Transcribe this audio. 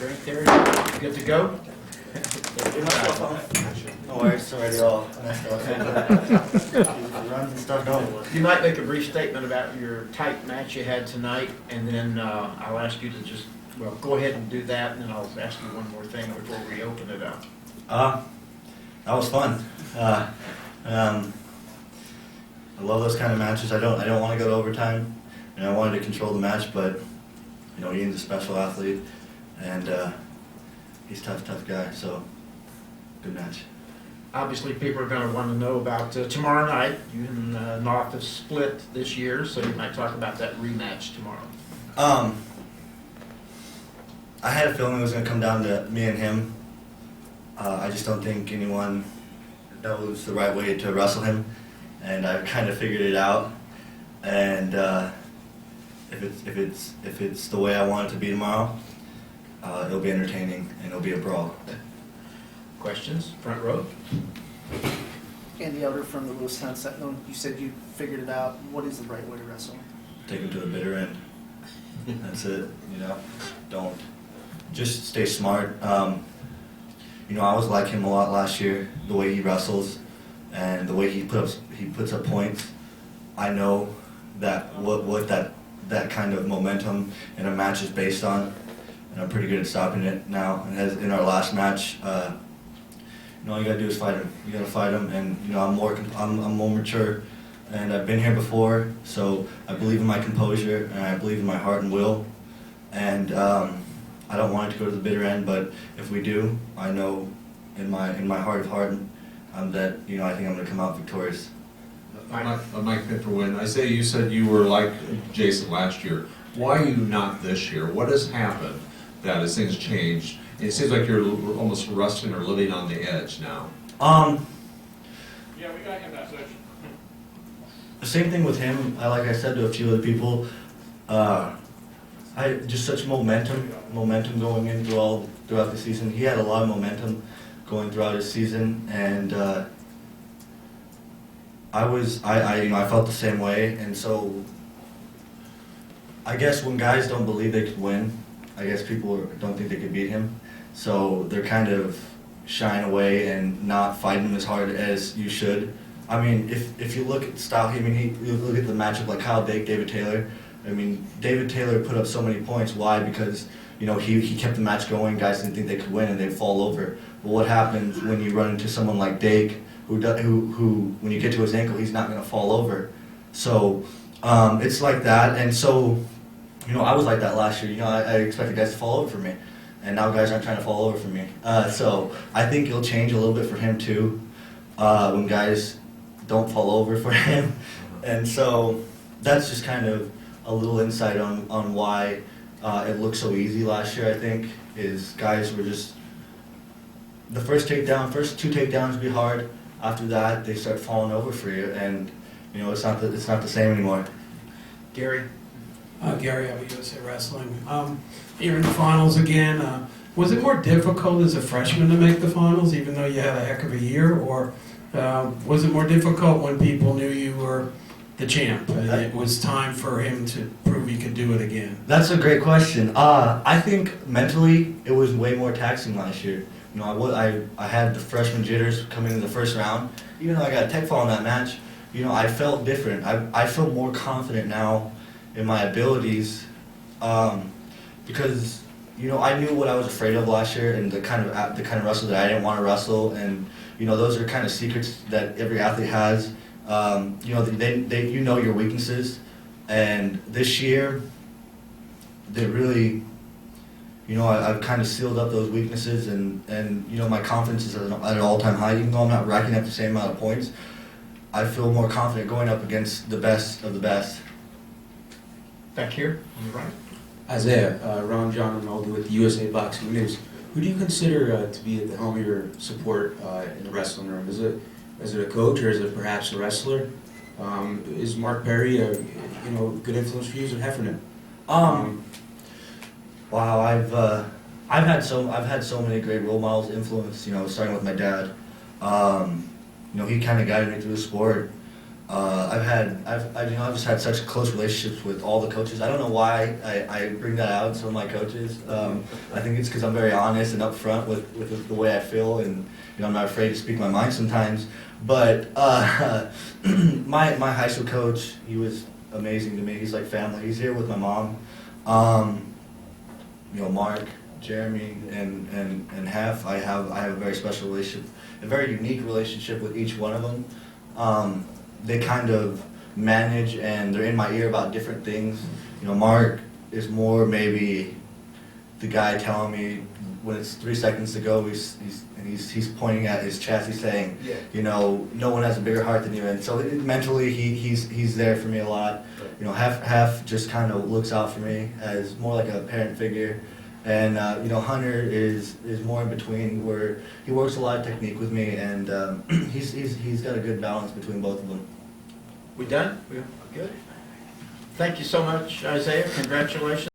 drink there. Good to go? No worries, it's already all messed up. Runs and stuff don't. You might make a brief statement about your tight match you had tonight, and then I'll ask you to just, well, go ahead and do that, and then I'll ask you one more thing before we open it up. That was fun. I love those kind of matches. I don't want to go to overtime, and I wanted to control the match, but you know, Ian's a special athlete, and he's a tough guy, so good match. Obviously, people are going to want to know about tomorrow night. You and North have split this year, so you might talk about that rematch tomorrow. I had a feeling it was going to come down to me and him. I just don't think anyone knows the right way to wrestle him, and I kind of figured it out. And if it's the way I want it to be tomorrow, it'll be entertaining and it'll be a brawl. Questions? Front row. Andy Elder from the Louis Town Sentinel. You said you figured it out. What is the right way to wrestle? Take him to the bitter end. That's it. You know, don't just stay smart. You know, I was like him a lot last year. The way he wrestles and the way he puts up points. I know that what that kind of momentum in a match is based on, and I'm pretty good at stopping it now. And as in our last match, you know, all you gotta do is fight him. You gotta fight him, and you know, I'm more mature, and I've been here before, so I believe in my composure and I believe in my heart and will, and I don't want it to go to the bitter end. But if we do, I know in my heart of heart that you know, I think I'm gonna come out victorious. Mike Pipperwin, you said you were like Jason last year. Why are you not this year? What has happened that as things changed? It seems like you're almost wrestling or living on the edge now. Yeah, we got him that message. The same thing with him. Like I said to a few other people, I just such momentum going in throughout the season. He had a lot of momentum going throughout his season, and I felt the same way. And so I guess when guys don't believe they could win, I guess people don't think they could beat him. So they're kind of shying away and not fighting him as hard as you should. I mean, if you look at style, you look at the matchup like Kyle Dake, David Taylor. I mean, David Taylor put up so many points. Why? Because you know, he kept the match going. Guys didn't think they could win, and they'd fall over. But what happens when you run into someone like Dake, who when you get to his ankle, he's not going to fall over. So it's like that. And so, you know, I was like that last year. You know, I expected guys to fall over for me, and now guys aren't trying to fall over for me. So I think it'll change a little bit for him too, when guys don't fall over for him. And so that's just kind of a little insight on why it looked so easy last year. I think is guys were just the first two takedowns would be hard. After that, they start falling over for you, and you know, it's not the same anymore. Gary. Gary of USA Wrestling. You're in the finals again. Was it more difficult as a freshman to make the finals, even though you had a heck of a year, or was it more difficult when people knew you were the champ and it was time for him to prove he could do it again? That's a great question. I think mentally it was way more taxing last year. You know, I had the freshman jitters coming in the first round. Even though I got a tech fall in that match, you know, I felt different. I feel more confident now in my abilities, because you know, I knew what I was afraid of last year and the kind of wrestle that I didn't want to wrestle, and you know, those are kind of secrets that every athlete has. You know, you know your weaknesses, and this year they really, you know, I've kind of sealed up those weaknesses, and you know, my confidence is at an all-time high. Even though I'm not racking up the same amount of points, I feel more confident going up against the best of the best. Back here on the right. Isaiah, Ron John Ronaldo with USA Boxing News. Who do you consider to be at the helm of your support in the wrestling room? Is it a coach, or is it perhaps a wrestler? Is Mark Perry a good influence for you as a Heffernan? Wow, I've had so many great role models influence. You know, starting with my dad. You know, he kind of guided me through the sport. I've just had such close relationships with all the coaches. I don't know why I bring that out in some of my coaches. I think it's because I'm very honest and upfront with the way I feel, and I'm not afraid to speak my mind sometimes. But my high school coach, he was amazing to me. He's like family. He's here with my mom. Mark, Jeremy, and Hef. I have a very special relationship, a very unique relationship with each one of them. They kind of manage and they're in my ear about different things. Mark is more maybe the guy telling me when it's 3 seconds to go. He's pointing at his chest. He's saying, no one has a bigger heart than you. And so mentally, he's there for me a lot. Hef just kind of looks out for me as more like a parent figure. And Hunter is more in between, where he works a lot of technique with me, and he's got a good balance between both of them. We done? We're good? Thank you so much, Isaiah. Congratulations.